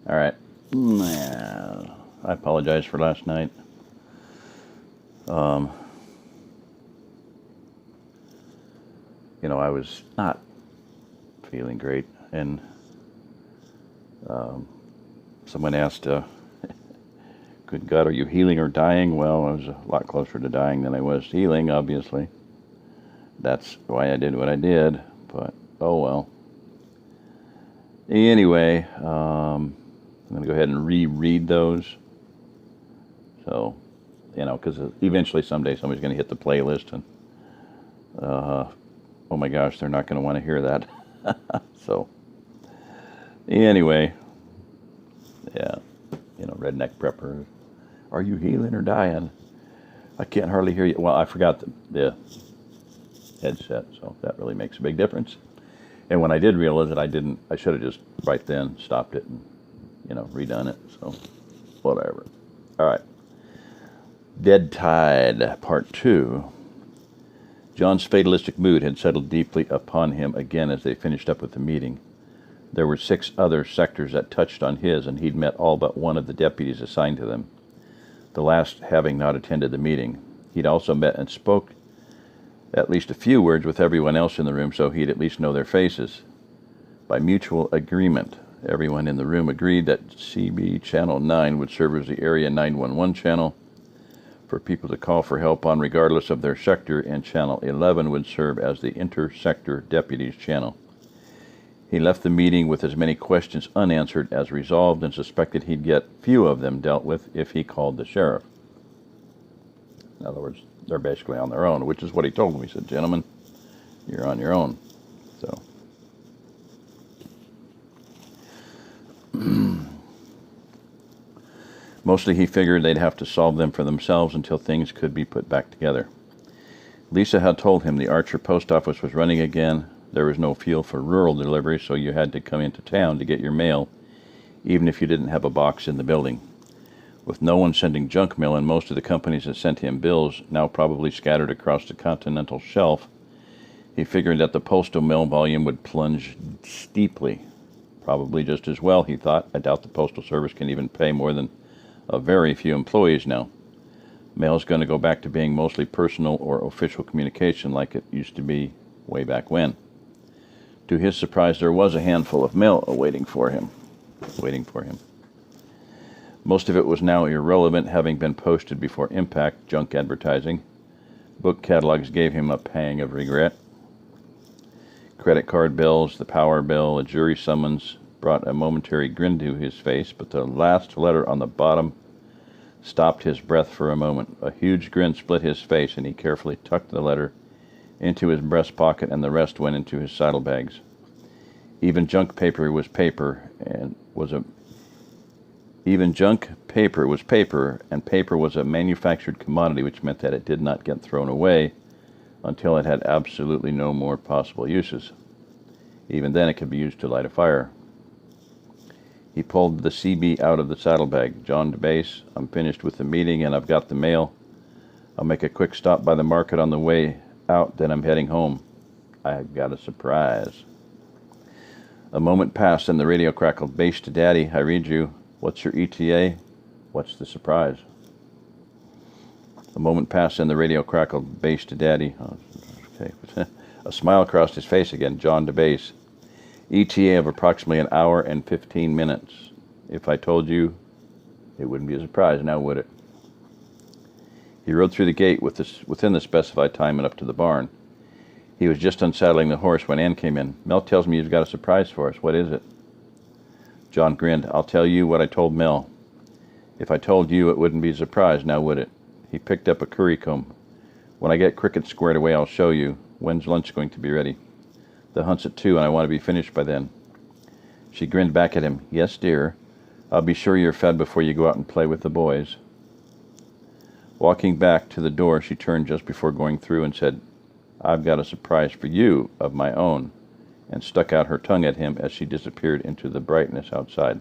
All right. I apologize for last night. I was not feeling great, and someone asked, "Good God, are you healing or dying?" Well, I was a lot closer to dying than I was healing, obviously. That's why I did what I did, but oh well. Anyway, I'm going to go ahead and reread those. So, because eventually someday somebody's going to hit the playlist and, oh my gosh, they're not going to want to hear that. So, anyway, yeah, redneck prepper. Are you healing or dying? I can't hardly hear you. Well, I forgot the headset, so that really makes a big difference. And when I did realize it, I should have just right then stopped it and, redone it. So, whatever. All right. Dead Tide, Part 2. John's fatalistic mood had settled deeply upon him again as they finished up with the meeting. There were 6 other sectors that touched on his, and he'd met all but one of the deputies assigned to them, the last having not attended the meeting. He'd also met and spoke at least a few words with everyone else in the room, so he'd at least know their faces. By mutual agreement, everyone in the room agreed that CB Channel 9 would serve as the Area 911 channel for people to call for help on regardless of their sector, and Channel 11 would serve as the Inter-Sector Deputies channel. He left the meeting with as many questions unanswered as resolved, and suspected he'd get few of them dealt with if he called the sheriff. In other words, they're basically on their own, which is what he told them. He said, "Gentlemen, you're on your own." So, mostly he figured they'd have to solve them for themselves until things could be put back together. Lisa had told him the Archer post office was running again. There was no fuel for rural delivery, so you had to come into town to get your mail, even if you didn't have a box in the building. With no one sending junk mail and most of the companies that sent him bills now probably scattered across the continental shelf, he figured that the postal mail volume would plunge steeply. Probably just as well, he thought. I doubt the Postal Service can even pay more than a very few employees now. Mail's going to go back to being mostly personal or official communication like it used to be way back when. To his surprise, there was a handful of mail waiting for him. Most of it was now irrelevant, having been posted before impact, junk advertising. Book catalogs gave him a pang of regret. Credit card bills, the power bill, a jury summons brought a momentary grin to his face, but the last letter on the bottom stopped his breath for a moment. A huge grin split his face, and he carefully tucked the letter into his breast pocket, and the rest went into his saddlebags. Even junk paper was paper, and paper was a manufactured commodity, which meant that it did not get thrown away until it had absolutely no more possible uses. Even then, it could be used to light a fire. He pulled the CB out of the saddlebag. "John DeBase, I'm finished with the meeting and I've got the mail. I'll make a quick stop by the market on the way out, then I'm heading home. I've got a surprise." A moment passed and the radio crackled. "Base to Daddy, I read you. What's your ETA? What's the surprise?" A moment passed and the radio crackled. "Base to Daddy." Oh, okay. A smile crossed his face again. "John DeBase. ETA of approximately an hour and 15 minutes. If I told you, it wouldn't be a surprise, now would it?" He rode through the gate within the specified time and up to the barn. He was just unsaddling the horse when Ann came in. "Mel tells me you've got a surprise for us. What is it?" John grinned. "I'll tell you what I told Mel. If I told you, it wouldn't be a surprise, now would it?" He picked up a curry comb. "When I get Cricket squared away, I'll show you. When's lunch going to be ready?" "The hunt's at 2, and I want to be finished by then." She grinned back at him. "Yes, dear. I'll be sure you're fed before you go out and play with the boys." Walking back to the door, she turned just before going through and said, "I've got a surprise for you of my own," and stuck out her tongue at him as she disappeared into the brightness outside.